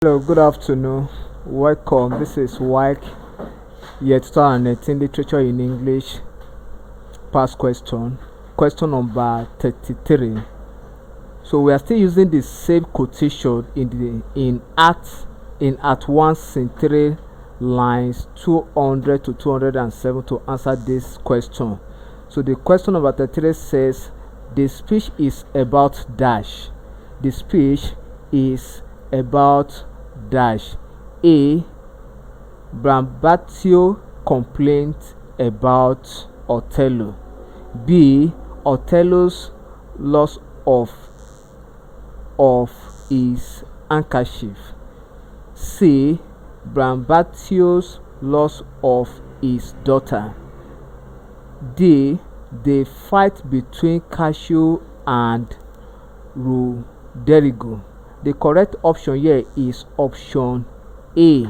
Hello, good afternoon. Welcome. This is WASSCE year 2018 Literature in English past question number 33. So we are still using the same quotation in Act 1 scene 3 lines 200 to 207 to answer this question. So the question number 33 says the speech is about dash. The speech is about dash. A. Brambantio complained about Othello. B. Othello's loss of his handkerchief. C. Brambantio's loss of his daughter. D. The fight between Cassio and Roderigo. The correct option here is option A.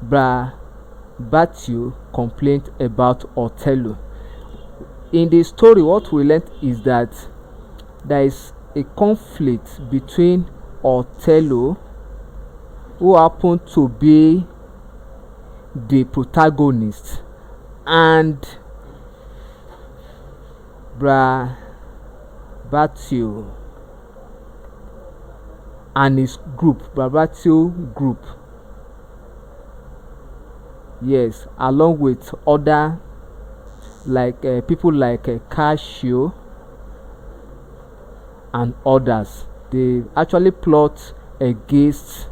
Brambantio complained about Othello. In the story, what we learned is that there is a conflict between Othello, who happened to be the protagonist, and Brambantio and his Brambantio group, yes, along with other people like Cassio and others. They actually plot against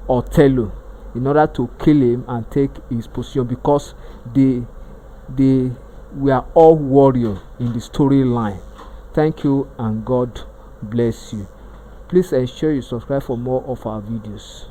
Othello in order to kill him and take his position, because they were all warriors in the storyline. Thank you and God bless you. Please ensure you subscribe for more of our videos.